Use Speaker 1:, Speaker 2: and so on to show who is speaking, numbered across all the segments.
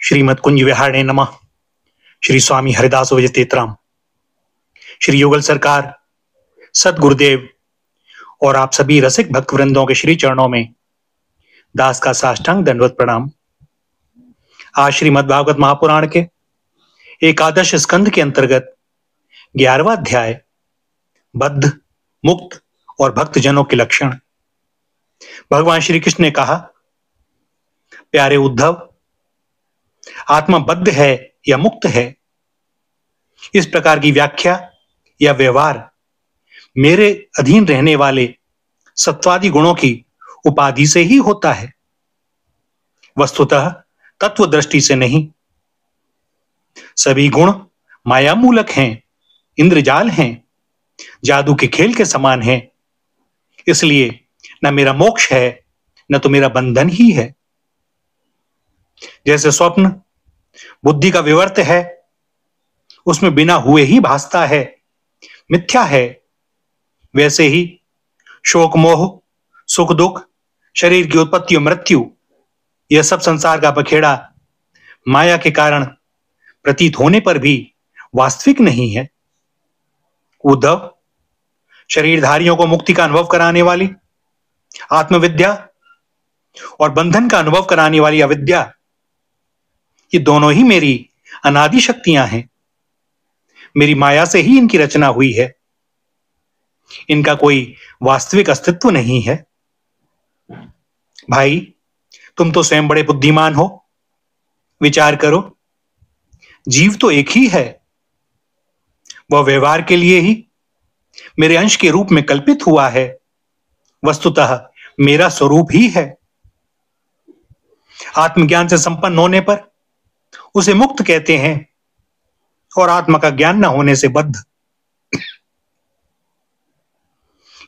Speaker 1: श्रीमद कुंज विहारणे नमः। श्री स्वामी हरिदास विजयतेतराम, श्री युगल सरकार, सदगुरुदेव और आप सभी रसिक भक्त वृंदों के श्री चरणों में दास का साष्टांग दंडवत प्रणाम। आज श्रीमद् भागवत महापुराण के एकादश स्कंध के अंतर्गत 11वां अध्याय बद्ध, मुक्त और भक्त जनों के लक्षण। भगवान श्री कृष्ण ने कहा, प्यारे उद्धव, आत्मा बद्ध है या मुक्त है, इस प्रकार की व्याख्या या व्यवहार मेरे अधीन रहने वाले सत्वादि गुणों की उपाधि से ही होता है, वस्तुतः तत्व दृष्टि से नहीं। सभी गुण माया मूलक हैं, इंद्रजाल हैं, जादू के खेल के समान हैं। इसलिए न मेरा मोक्ष है न तो मेरा बंधन ही है। जैसे स्वप्न बुद्धि का विवर्त है, उसमें बिना हुए ही भासता है, मिथ्या है, वैसे ही शोक मोह, सुख दुख, शरीर की उत्पत्ति और मृत्यु, यह सब संसार का बखेड़ा माया के कारण प्रतीत होने पर भी वास्तविक नहीं है। उद्धव, शरीरधारियों को मुक्ति का अनुभव कराने वाली आत्मविद्या और बंधन का अनुभव कराने वाली अविद्या, ये दोनों ही मेरी अनादि शक्तियां हैं। मेरी माया से ही इनकी रचना हुई है। इनका कोई वास्तविक अस्तित्व नहीं है। भाई, तुम तो स्वयं बड़े बुद्धिमान हो, विचार करो। जीव तो एक ही है, वह व्यवहार के लिए ही मेरे अंश के रूप में कल्पित हुआ है, वस्तुतः मेरा स्वरूप ही है। आत्मज्ञान से संपन्न होने पर उसे मुक्त कहते हैं और आत्मा का ज्ञान न होने से बद्ध।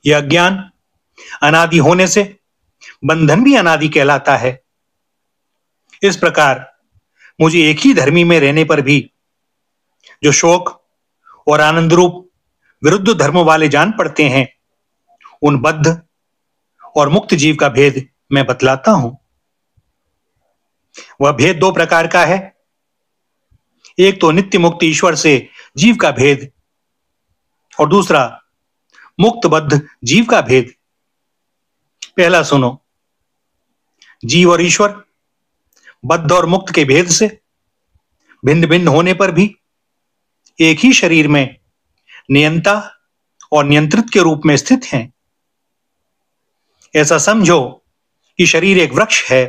Speaker 1: यह ज्ञान अनादि होने से बंधन भी अनादि कहलाता है। इस प्रकार मुझे एक ही धर्मी में रहने पर भी जो शोक और आनंद रूप विरुद्ध धर्म वाले जान पड़ते हैं, उन बद्ध और मुक्त जीव का भेद मैं बतलाता हूं। वह भेद दो प्रकार का है। एक तो नित्य मुक्त ईश्वर से जीव का भेद और दूसरा मुक्त बद्ध जीव का भेद। पहला सुनो। जीव और ईश्वर बद्ध और मुक्त के भेद से भिन्न भिन्न होने पर भी एक ही शरीर में नियंता और नियंत्रित के रूप में स्थित हैं। ऐसा समझो कि शरीर एक वृक्ष है।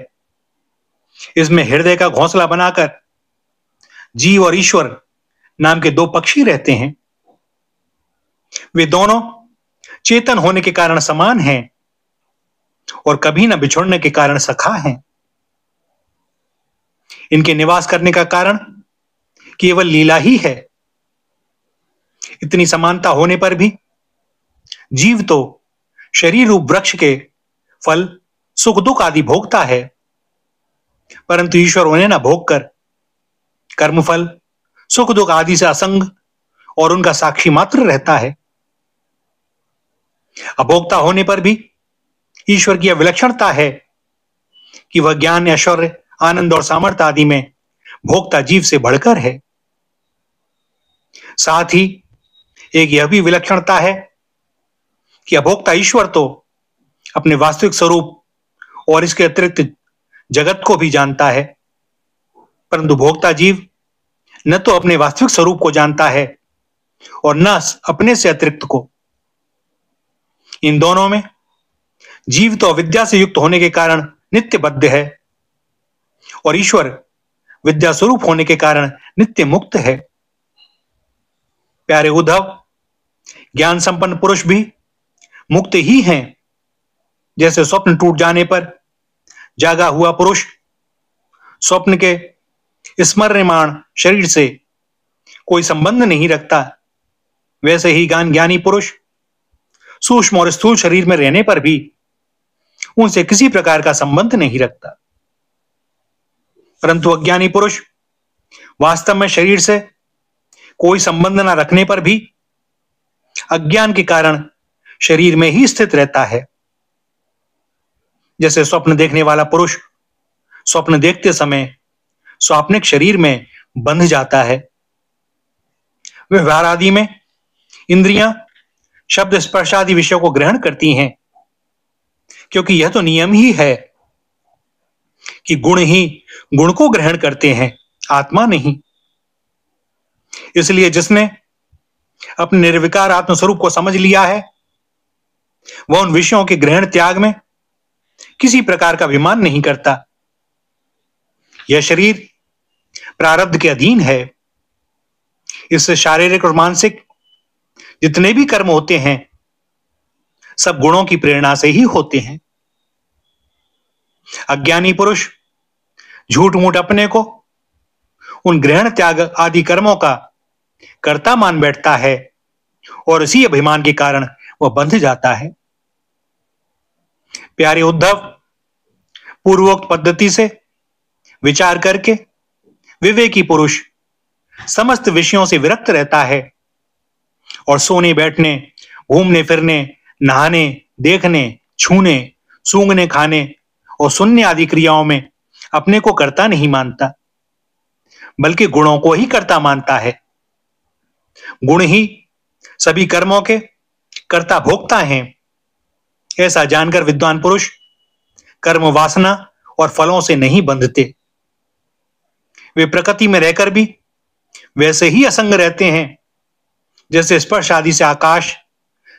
Speaker 1: इसमें हृदय का घोंसला बनाकर जीव और ईश्वर नाम के दो पक्षी रहते हैं। वे दोनों चेतन होने के कारण समान हैं और कभी न बिछुड़ने के कारण सखा हैं। इनके निवास करने का कारण केवल लीला ही है। इतनी समानता होने पर भी जीव तो शरीर रूप वृक्ष के फल, सुख दुख आदि भोगता है, परंतु ईश्वर उन्हें न भोगकर कर्मफल, सुख दुख आदि से असंग और उनका साक्षी मात्र रहता है। अभोक्ता होने पर भी ईश्वर की यह विलक्षणता है कि वह ज्ञान, ऐश्वर्य, आनंद और सामर्थ्य आदि में भोक्ता जीव से बढ़कर है। साथ ही एक यह भी विलक्षणता है कि अभोक्ता ईश्वर तो अपने वास्तविक स्वरूप और इसके अतिरिक्त जगत को भी जानता है, परंतु भोक्ता जीव न तो अपने वास्तविक स्वरूप को जानता है और न अपने से अतिरिक्त को। इन दोनों में जीव तो अविद्या से युक्त होने के कारण नित्य बद्ध है और ईश्वर विद्या स्वरूप होने के कारण नित्य मुक्त है। प्यारे उद्धव, ज्ञान संपन्न पुरुष भी मुक्त ही हैं। जैसे स्वप्न टूट जाने पर जागा हुआ पुरुष स्वप्न के स्मरणीयमाण शरीर से कोई संबंध नहीं रखता, वैसे ही ज्ञानी पुरुष सूक्ष्म और स्थूल शरीर में रहने पर भी उनसे किसी प्रकार का संबंध नहीं रखता। परंतु अज्ञानी पुरुष वास्तव में शरीर से कोई संबंध न रखने पर भी अज्ञान के कारण शरीर में ही स्थित रहता है। जैसे स्वप्न देखने वाला पुरुष स्वप्न देखते समय स्वाप्निक शरीर में बंध जाता है। व्यवहार आदि में इंद्रियां शब्द स्पर्श आदि विषयों को ग्रहण करती हैं, क्योंकि यह तो नियम ही है कि गुण ही गुण को ग्रहण करते हैं, आत्मा नहीं। इसलिए जिसने अपने निर्विकार आत्मस्वरूप को समझ लिया है, वह उन विषयों के ग्रहण त्याग में किसी प्रकार का अभिमान नहीं करता। यह शरीर प्रारब्ध के अधीन है। इससे शारीरिक और मानसिक जितने भी कर्म होते हैं, सब गुणों की प्रेरणा से ही होते हैं। अज्ञानी पुरुष झूठ मूठ अपने को उन ग्रहण त्याग आदि कर्मों का कर्ता मान बैठता है और इसी अभिमान के कारण वह बंध जाता है। प्यारे उद्धव, पूर्वोक्त पद्धति से विचार करके विवेकी पुरुष समस्त विषयों से विरक्त रहता है और सोने बैठने, घूमने फिरने, नहाने, देखने, छूने, सूंघने, खाने और सुनने आदि क्रियाओं में अपने को कर्ता नहीं मानता, बल्कि गुणों को ही कर्ता मानता है। गुण ही सभी कर्मों के कर्ता भोक्ता हैं। ऐसा जानकर विद्वान पुरुष कर्म वासना और फलों से नहीं बंधते। वे प्रकृति में रहकर भी वैसे ही असंग रहते हैं जैसे स्पर्श आदि से आकाश,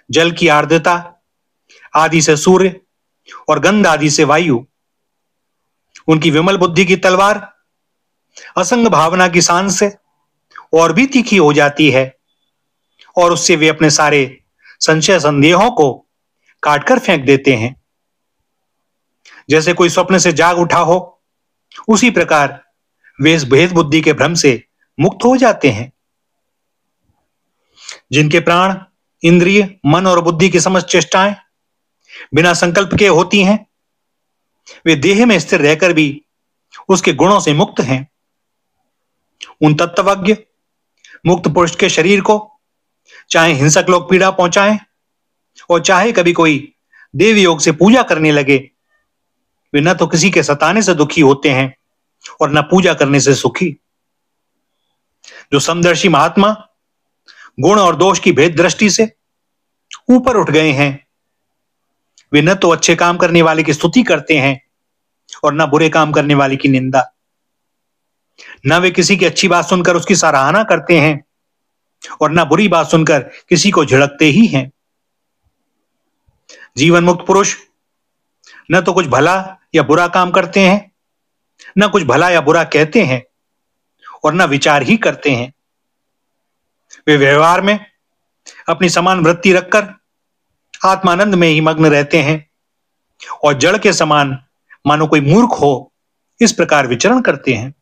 Speaker 1: जल की आर्द्रता आदि से सूर्य और गंध आदि से वायु। उनकी विमल बुद्धि की तलवार असंग भावना की सांस से और भी तीखी हो जाती है और उससे वे अपने सारे संशय संदेहों को काटकर फेंक देते हैं। जैसे कोई स्वप्न से जाग उठा हो, उसी प्रकार वे इस भेद बुद्धि के भ्रम से मुक्त हो जाते हैं। जिनके प्राण, इंद्रिय, मन और बुद्धि की समस्त चेष्टाएं बिना संकल्प के होती हैं, वे देह में स्थिर रहकर भी उसके गुणों से मुक्त हैं। उन तत्वज्ञ मुक्त पुरुष के शरीर को चाहे हिंसक लोग पीड़ा पहुंचाएं और चाहे कभी कोई देव योग से पूजा करने लगे, वे न तो किसी के सताने से दुखी होते हैं और न पूजा करने से सुखी। जो समदर्शी महात्मा गुण और दोष की भेद दृष्टि से ऊपर उठ गए हैं, वे न तो अच्छे काम करने वाले की स्तुति करते हैं और न बुरे काम करने वाले की निंदा। न वे किसी की अच्छी बात सुनकर उसकी सराहना करते हैं और न बुरी बात सुनकर किसी को झिड़कते ही हैं। जीवन मुक्त पुरुष न तो कुछ भला या बुरा काम करते हैं, न कुछ भला या बुरा कहते हैं और न विचार ही करते हैं। वे व्यवहार में अपनी समान वृत्ति रखकर आत्मानंद में ही मग्न रहते हैं और जड़ के समान मानो कोई मूर्ख हो, इस प्रकार विचरण करते हैं।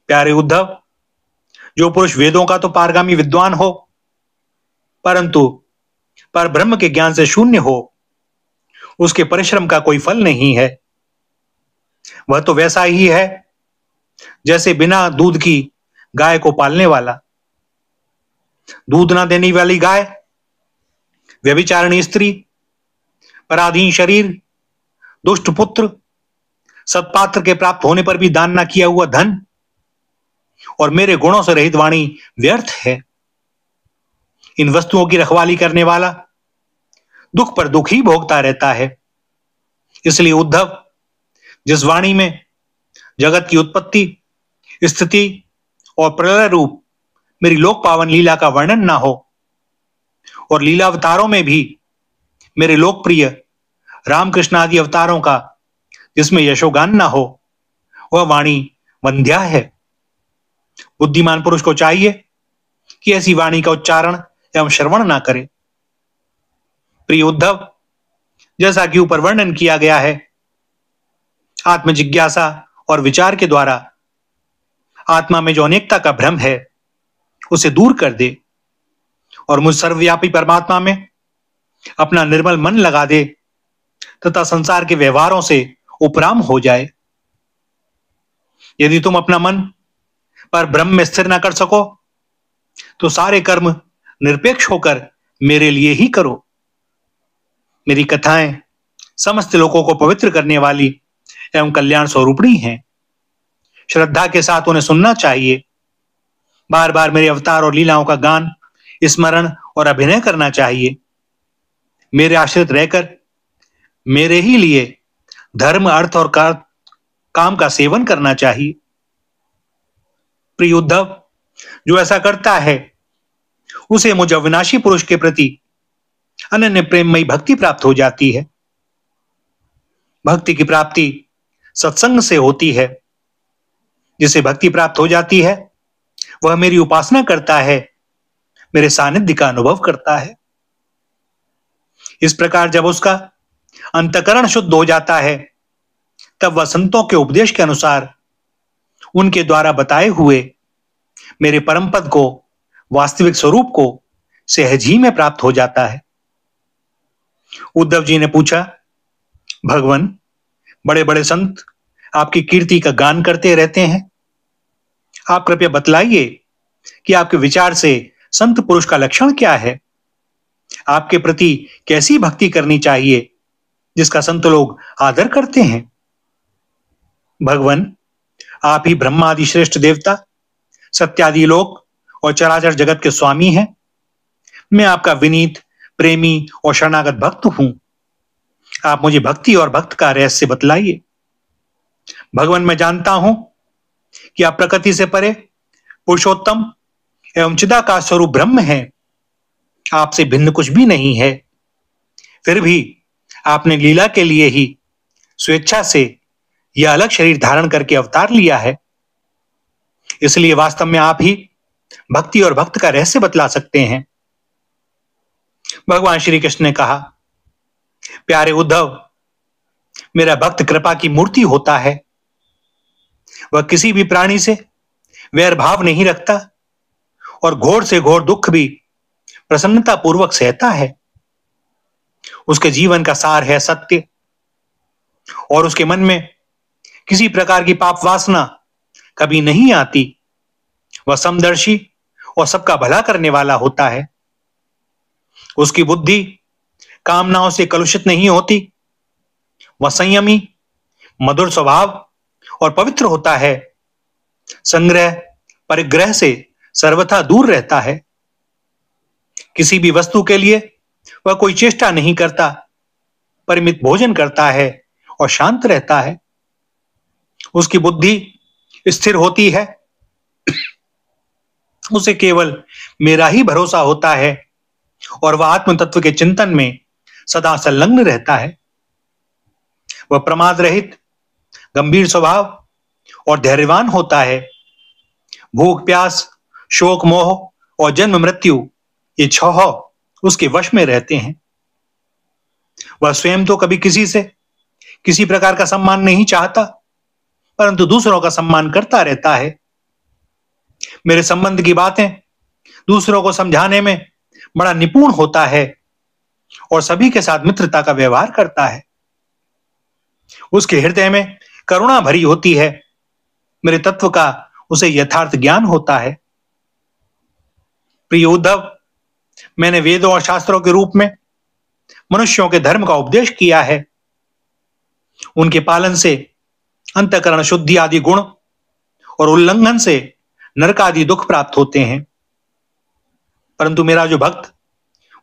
Speaker 1: प्यारे उद्धव, जो पुरुष वेदों का तो पारगामी विद्वान हो, परंतु पर ब्रह्म के ज्ञान से शून्य हो, उसके परिश्रम का कोई फल नहीं है। वह तो वैसा ही है जैसे बिना दूध की गाय को पालने वाला। दूध ना देने वाली गाय, व्यभिचारिणी स्त्री, पराधीन शरीर, दुष्ट पुत्र, सत्पात्र के प्राप्त होने पर भी दान ना किया हुआ धन और मेरे गुणों से रहित वाणी व्यर्थ है। इन वस्तुओं की रखवाली करने वाला दुख पर दुख ही भोगता रहता है। इसलिए उद्धव, जिस वाणी में जगत की उत्पत्ति, स्थिति और प्रलय रूप मेरी लोक पावन लीला का वर्णन ना हो और लीला अवतारों में भी मेरे लोकप्रिय रामकृष्ण आदि अवतारों का जिसमें यशोगान ना हो, वह वाणी वंध्या है। बुद्धिमान पुरुष को चाहिए कि ऐसी वाणी का उच्चारण एवं श्रवण ना करे। प्रिय उद्धव, जैसा कि ऊपर वर्णन किया गया है, आत्म जिज्ञासा और विचार के द्वारा आत्मा में जो अनेकता का भ्रम है उसे दूर कर दे और मुझ सर्वव्यापी परमात्मा में अपना निर्मल मन लगा दे तथा संसार के व्यवहारों से उपराम हो जाए। यदि तुम अपना मन पर ब्रह्म में स्थिर न कर सको तो सारे कर्म निरपेक्ष होकर मेरे लिए ही करो। मेरी कथाएं समस्त लोगों को पवित्र करने वाली एवं कल्याण स्वरूपणी हैं। श्रद्धा के साथ उन्हें सुनना चाहिए। बार बार मेरे अवतार और लीलाओं का गान, स्मरण और अभिनय करना चाहिए। मेरे आश्रित रहकर मेरे ही लिए धर्म, अर्थ और काम का सेवन करना चाहिए। प्रिय उद्धव, जो ऐसा करता है उसे मुझ अविनाशी पुरुष के प्रति अनन्य प्रेममयी भक्ति प्राप्त हो जाती है। भक्ति की प्राप्ति सत्संग से होती है। जिसे भक्ति प्राप्त हो जाती है वह मेरी उपासना करता है, मेरे सानिध्य का अनुभव करता है। इस प्रकार जब उसका अंतःकरण शुद्ध हो जाता है तब वह संतों के उपदेश के अनुसार उनके द्वारा बताए हुए मेरे परम पद को, वास्तविक स्वरूप को सहज ही में प्राप्त हो जाता है। उद्धव जी ने पूछा, भगवान, बड़े बड़े संत आपकी कीर्ति का गान करते रहते हैं। आप कृपया बतलाइए कि आपके विचार से संत पुरुष का लक्षण क्या है? आपके प्रति कैसी भक्ति करनी चाहिए जिसका संत लोग आदर करते हैं? भगवान, आप ही ब्रह्मादि श्रेष्ठ देवता, सत्यादि लोक और चराचर जगत के स्वामी हैं। मैं आपका विनीत, प्रेमी और शरणागत भक्त हूं। आप मुझे भक्ति और भक्त का रहस्य बतलाइए। भगवान, मैं जानता हूं कि आप प्रकृति से परे पुरुषोत्तम एवं चिदाकाश स्वरूप ब्रह्म हैं। आपसे भिन्न कुछ भी नहीं है। फिर भी आपने लीला के लिए ही स्वेच्छा से यह अलग शरीर धारण करके अवतार लिया है। इसलिए वास्तव में आप ही भक्ति और भक्त का रहस्य बतला सकते हैं। भगवान श्री कृष्ण ने कहा, प्यारे उद्धव, मेरा भक्त कृपा की मूर्ति होता है। वह किसी भी प्राणी से वैर भाव नहीं रखता और घोर से घोर दुख भी प्रसन्नता पूर्वक सहता है। उसके जीवन का सार है सत्य और उसके मन में किसी प्रकार की पाप वासना कभी नहीं आती। वह समदर्शी और सबका भला करने वाला होता है। उसकी बुद्धि कामनाओं से कलुषित नहीं होती। वह संयमी, मधुर स्वभाव और पवित्र होता है। संग्रह, परिग्रह से सर्वथा दूर रहता है। किसी भी वस्तु के लिए वह कोई चेष्टा नहीं करता, परिमित भोजन करता है और शांत रहता है। उसकी बुद्धि स्थिर होती है। उसे केवल मेरा ही भरोसा होता है और वह आत्म तत्व के चिंतन में सदा संलग्न रहता है। वह प्रमाद रहित, गंभीर स्वभाव और धैर्यवान होता है। भूख, प्यास, शोक, मोह और जन्म मृत्यु, ये छह उसके वश में रहते हैं। वह स्वयं तो कभी किसी से किसी प्रकार का सम्मान नहीं चाहता, परंतु दूसरों का सम्मान करता रहता है। मेरे संबंध की बातें दूसरों को समझाने में बड़ा निपुण होता है और सभी के साथ मित्रता का व्यवहार करता है। उसके हृदय में करुणा भरी होती है। मेरे तत्व का उसे यथार्थ ज्ञान होता है। प्रिय उद्धव, मैंने वेदों और शास्त्रों के रूप में मनुष्यों के धर्म का उपदेश किया है। उनके पालन से अंतःकरण शुद्धि आदि गुण और उल्लंघन से नरक आदि दुख प्राप्त होते हैं। परंतु मेरा जो भक्त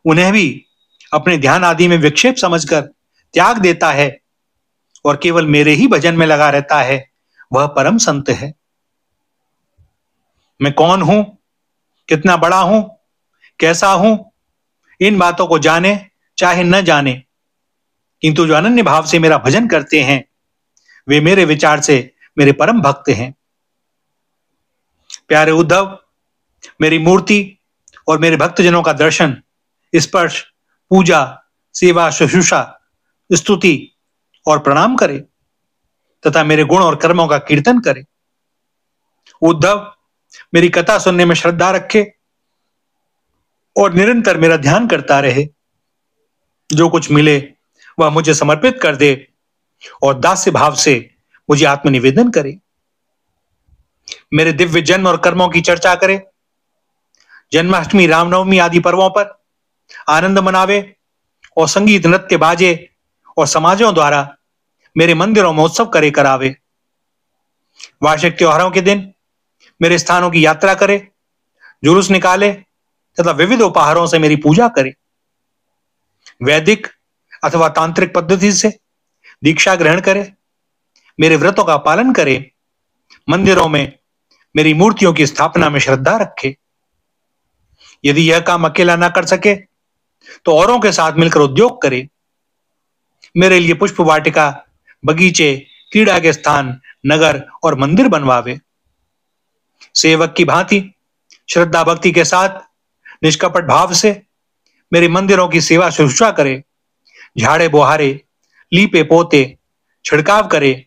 Speaker 1: उन्हें भी अपने ध्यान आदि में विक्षेप समझकर त्याग देता है और केवल मेरे ही भजन में लगा रहता है, वह परम संत है। मैं कौन हूं, कितना बड़ा हूं, कैसा हूं, इन बातों को जाने चाहे न जाने, किंतु जो अनन्य भाव से मेरा भजन करते हैं वे मेरे विचार से मेरे परम भक्त हैं। प्यारे उद्धव, मेरी मूर्ति और मेरे भक्तजनों का दर्शन, स्पर्श, पूजा, सेवा, शुश्रूषा, स्तुति और प्रणाम करे तथा मेरे गुण और कर्मों का कीर्तन करे। उद्धव, मेरी कथा सुनने में श्रद्धा रखे और निरंतर मेरा ध्यान करता रहे। जो कुछ मिले वह मुझे समर्पित कर दे और दास्य भाव से मुझे आत्मनिवेदन करे। मेरे दिव्य जन्म और कर्मों की चर्चा करे। जन्माष्टमी, रामनवमी आदि पर्वों पर आनंद मनावे और संगीत, नृत्य, बाजे और समाजों द्वारा मेरे मंदिरों में उत्सव करे करावे। वार्षिक त्योहारों के दिन मेरे स्थानों की यात्रा करे, जुलूस निकाले तथा विविध उपहारों से मेरी पूजा करे। वैदिक अथवा तांत्रिक पद्धति से दीक्षा ग्रहण करे, मेरे व्रतों का पालन करे, मंदिरों में मेरी मूर्तियों की स्थापना में श्रद्धा रखे। यदि यह काम अकेला ना कर सके तो औरों के साथ मिलकर उद्योग करे। मेरे लिए पुष्प वाटिका, बगीचे, क्रीड़ा के स्थान, नगर और मंदिर बनवावे। सेवक की भांति श्रद्धा भक्ति के साथ निष्कपट भाव से मेरे मंदिरों की सेवा शुश्रूषा करे, झाड़े बुहारे, लीपे पोते, छिड़काव करे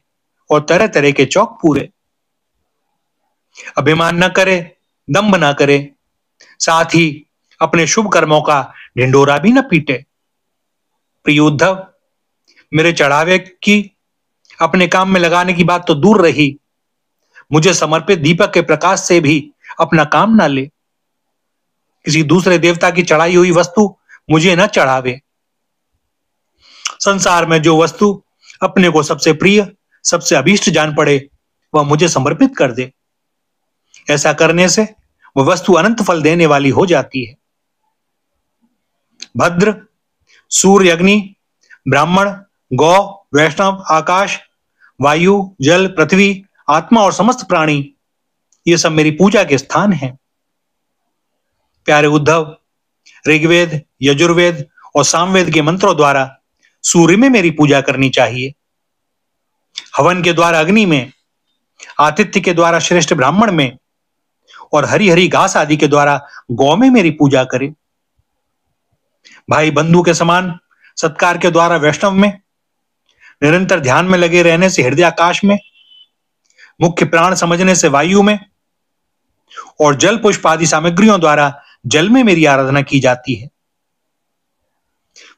Speaker 1: और तरह तरह के चौक पूरे। अभिमान न करे, दंभ न करे, साथ ही अपने शुभ कर्मों का ढिंडोरा भी न पीटे। प्रिय उद्धव, मेरे चढ़ावे की अपने काम में लगाने की बात तो दूर रही, मुझे समर्पित दीपक के प्रकाश से भी अपना काम ना ले। किसी दूसरे देवता की चढ़ाई हुई वस्तु मुझे न चढ़ावे। संसार में जो वस्तु अपने को सबसे प्रिय, सबसे अभीष्ट जान पड़े, वह मुझे समर्पित कर दे। ऐसा करने से वह वस्तु अनंत फल देने वाली हो जाती है। भद्र, सूर्य, अग्नि, ब्राह्मण, गौ, वैष्णव, आकाश, वायु, जल, पृथ्वी, आत्मा और समस्त प्राणी, ये सब मेरी पूजा के स्थान हैं। प्यारे उद्धव, ऋग्वेद, यजुर्वेद और सामवेद के मंत्रों द्वारा सूर्य में मेरी पूजा करनी चाहिए। हवन के द्वारा अग्नि में, आतिथ्य के द्वारा श्रेष्ठ ब्राह्मण में और हरी हरी घास आदि के द्वारा गौ में मेरी पूजा करे। भाई बंधु के समान सत्कार के द्वारा वैष्णव में, निरंतर ध्यान में लगे रहने से हृदय आकाश में, मुख्य प्राण समझने से वायु में और जल पुष्प आदि सामग्रियों द्वारा जल में मेरी आराधना की जाती है।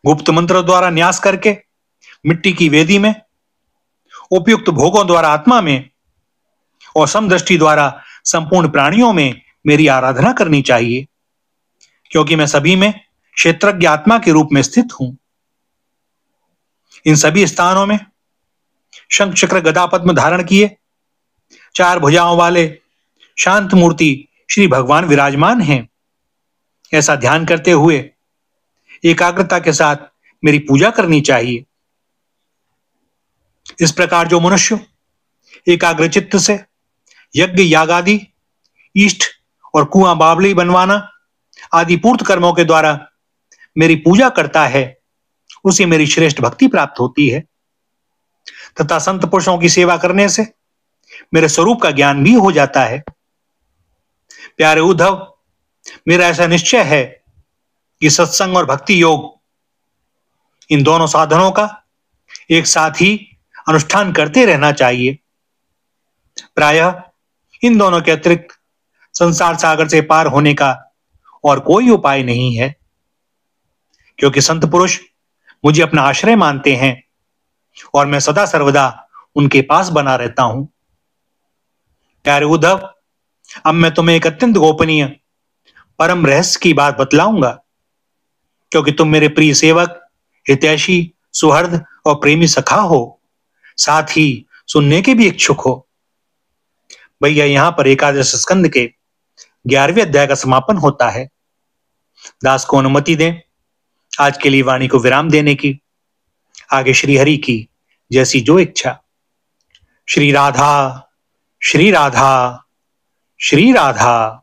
Speaker 1: गुप्त मंत्र द्वारा न्यास करके मिट्टी की वेदी में, उपयुक्त भोगों द्वारा आत्मा में और समदृष्टि द्वारा संपूर्ण प्राणियों में मेरी आराधना करनी चाहिए, क्योंकि मैं सभी में क्षेत्रज्ञ आत्मा के रूप में स्थित हूं। इन सभी स्थानों में शंख चक्र गदा पद्म धारण किए 4 भुजाओं वाले शांत मूर्ति श्री भगवान विराजमान हैं। ऐसा ध्यान करते हुए एकाग्रता के साथ मेरी पूजा करनी चाहिए। इस प्रकार जो मनुष्य एकाग्र चित्त से यज्ञ, यागादि, इष्ट और कुआं बावली बनवाना आदि पूर्त कर्मों के द्वारा मेरी पूजा करता है, उसे मेरी श्रेष्ठ भक्ति प्राप्त होती है तथा संत पुरुषों की सेवा करने से मेरे स्वरूप का ज्ञान भी हो जाता है। प्यारे उद्धव, मेरा ऐसा निश्चय है कि सत्संग और भक्ति योग, इन दोनों साधनों का एक साथ ही अनुष्ठान करते रहना चाहिए। प्रायः इन दोनों के अतिरिक्त संसार सागर से पार होने का और कोई उपाय नहीं है, क्योंकि संत पुरुष मुझे अपना आश्रय मानते हैं और मैं सदा सर्वदा उनके पास बना रहता हूं। प्यारे उद्धव, अब मैं तुम्हें एक अत्यंत गोपनीय परम रहस्य की बात बतलाऊंगा, क्योंकि तुम मेरे प्रिय सेवक, हितैषी, सुहृद और प्रेमी सखा हो, साथ ही सुनने के भी इच्छुक हो। भैया, यहां पर एकादश स्कंद के 11वें अध्याय का समापन होता है। दास को अनुमति दें आज के लिए वाणी को विराम देने की। आगे श्री हरि की जैसी जो इच्छा। श्री राधा, श्री राधा, श्री राधा।